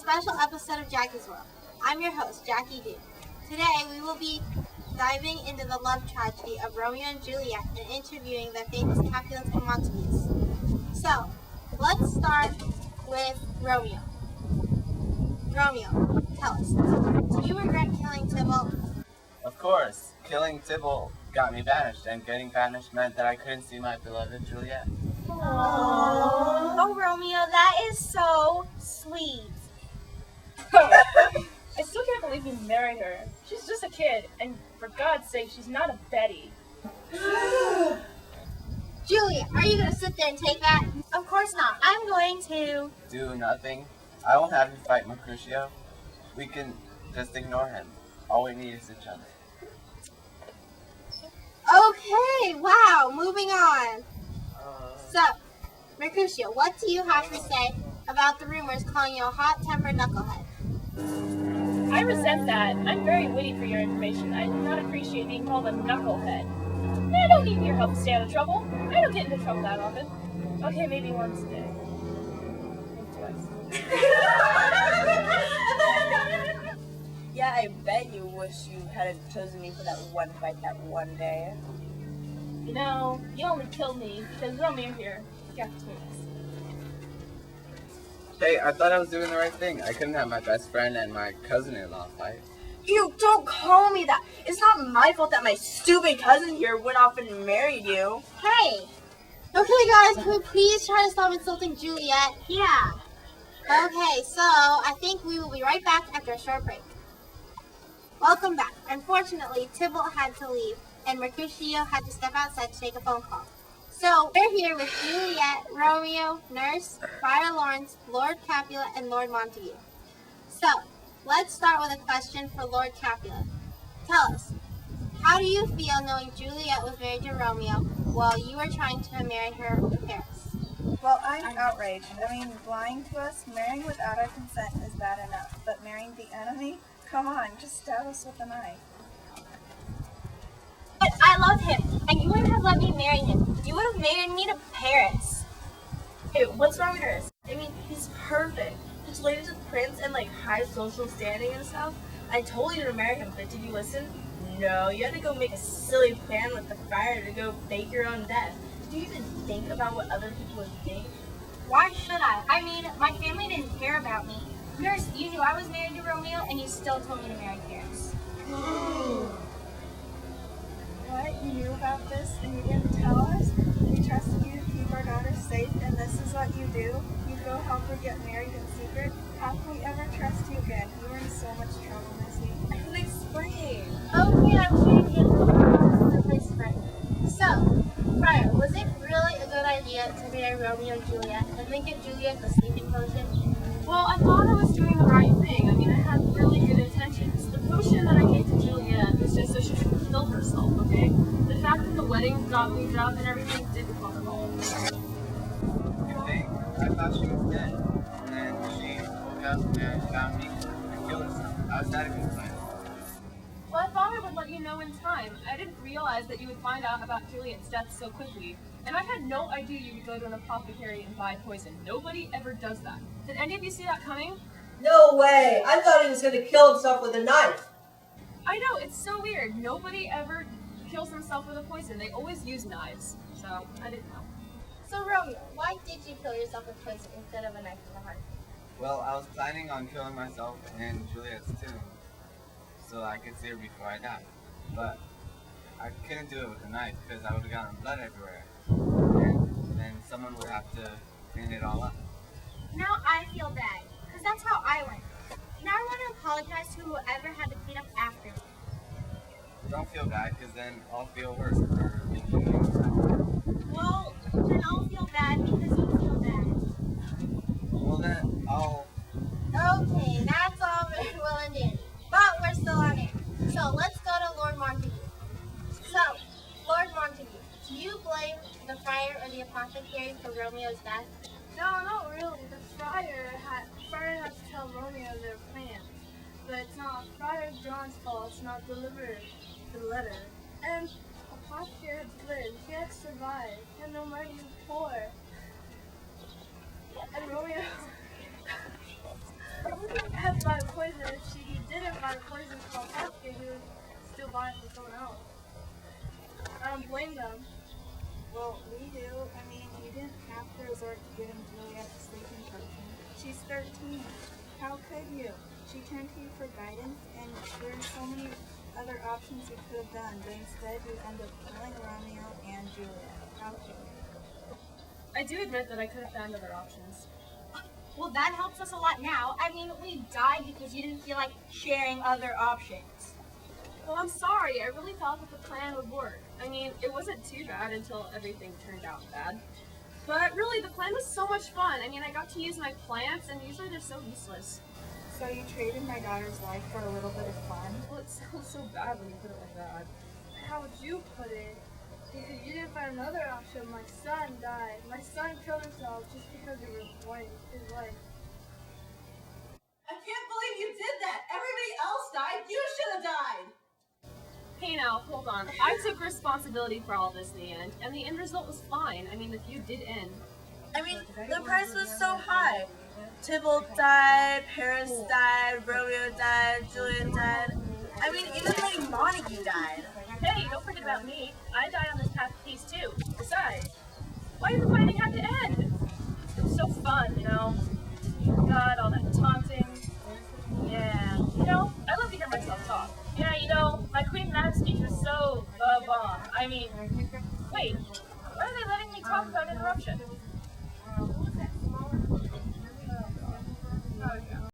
special episode of Jackie's World. I'm your host, Jackie D. Today we will be diving into the love tragedy of Romeo and Juliet and interviewing the famous Capulets and Montagues. So, let's start with Romeo. Romeo, tell us, do you regret killing Tybalt? Of course. Killing Tybalt got me banished, and getting banished meant that I couldn't see my beloved Juliet. Aww. Oh, Romeo, that is so sweet. I still can't believe you married her. She's just a kid, and for God's sake, she's not a Betty. Juliet, are you going to sit there and take that? Of course not. I'm going to Do nothing. I won't have you fight Mercutio. We can just ignore him. All we need is each other. Okay, wow, moving on. So, Mercutio, what do you have to say about the rumors calling you a hot-tempered knucklehead? I resent that. I'm very witty for your information. I do not appreciate being called a knucklehead. I don't need your help to stay out of trouble. I don't get into trouble that often. Okay, maybe once a day. Maybe twice. Yeah, I bet you wish you hadn't chosen me for that one fight that one day. You know, you only killed me because Romeo here got between us. Hey, I thought I was doing the right thing. I couldn't have my best friend and my cousin-in-law fight. You don't call me that. It's not my fault that my stupid cousin here went off and married you. Hey! Okay, guys, can we please try to stop insulting Juliet? Yeah. Okay, so I think we will be right back after a short break. Welcome back. Unfortunately, Tybalt had to leave, and Mercutio had to step outside to take a phone call. So, we're here with Juliet, Romeo, Nurse, Friar Lawrence, Lord Capulet, and Lord Montague. So, let's start with a question for Lord Capulet. Tell us, how do you feel knowing Juliet was married to Romeo while you were trying to marry her to Paris? Well, I'm outraged. I mean, lying to us, marrying without our consent is bad enough, but marrying the enemy? Come on, just stab us with a knife. But I love him, and you wouldn't have let me marry him. You would have married me to Paris. Hey, what's wrong with her? I mean, he's perfect. Just ladies with prince and like high social standing and stuff. I told you to marry him, but did you listen? No, you had to go make a silly plan with the friar to go fake your own death. Did you even think about what other people would think? Why should I? I mean, my family didn't care about me. Nurse, you knew I was married to Romeo, and you still told me to marry Paris. What? You knew about this and you didn't tell us? We trusted you to keep our daughter safe, and this is what you do? You go help her get married in secret? How can we ever trust you again? You were in so much trouble, Missy. I can explain. Okay, I'm sure you can replace friend. So, Friar, was it really a good idea to marry Romeo and Juliet and then give Juliet the sleeping potion? Well, I thought I was doing the right thing. I mean, I had really good intentions. The potion that I gave to Juliet was just so she shouldn't kill herself, okay? The fact that the wedding got moved up and everything didn't bother at all. You think? I thought she was dead. And then she woke up and found me and killed herself. How's that a good plan? Well, I thought I would let you know in time. I didn't realize that you would find out about Juliet's death so quickly. And I had no idea you would go to an apothecary and buy poison. Nobody ever does that. Did any of you see that coming? No way! I thought he was going to kill himself with a knife. I know, it's so weird. Nobody ever kills himself with a poison. They always use knives. So, I didn't know. So, Romeo, why did you kill yourself with poison instead of a knife to the heart? Well, I was planning on killing myself in Juliet's tomb so I could see her before I died. But I couldn't do it with a knife because I would have gotten blood everywhere. And then someone would have to clean it all up. Now I feel bad, because that's how I went. Now I want to apologize to whoever had to clean up after me. Don't feel bad because then I'll feel worse for making things happen. Well, then I'll feel bad because you feel bad. Well then, I'll... Okay, that's all very well and dandy. But we're still on air. So let's go to Lord Montague. So, Lord Montague, do you blame the friar or the apothecary for Romeo's death? No, not really. The friar has to tell Romeo their plans. But it's not Friar John's fault. It's not delivered the letter. And apothecary had lived. He had survived. He had no money. He was poor. And Romeo He wouldn't have bought poison if he didn't buy poison from a pumpkin. He would still buy it from someone else. I don't blame them. Well, we do. I mean, you didn't have to resort to giving Juliet a sleeping potion. She's 13. How could you? She turned to you for guidance, and there are so many other options you could have done, but instead you end up killing Romeo and Juliet. How could you? I do admit that I could have found other options. Well, that helps us a lot now. I mean, we died because you didn't feel like sharing other options. Well, I'm sorry. I really thought that the plan would work. I mean, it wasn't too bad until everything turned out bad. But really, the plan was so much fun. I mean, I got to use my plants, and usually they're so useless. So you traded my daughter's life for a little bit of fun? Well, it sounds so bad when you put it like that. How would you put it? Because you didn't find another option. My son died. My son killed himself just because of his wife. I can't believe you did that. Everybody else died. You should have died. Hey now, hold on. I took responsibility for all this in the end result was fine. I mean, the feud did end. I mean, the price was so high. Tybalt died, Paris died, Romeo died, Juliet died. I mean, even Lady Montague died. Hey, don't forget about me. I died on this path of peace too. Besides, why did the fighting have to end? It was so fun, you know? God, all that taunting. Yeah, you know, I love to hear myself talk. Yeah, you know, my Queen Mad speech was so the bomb. I mean, wait, why are they letting me talk without interruption?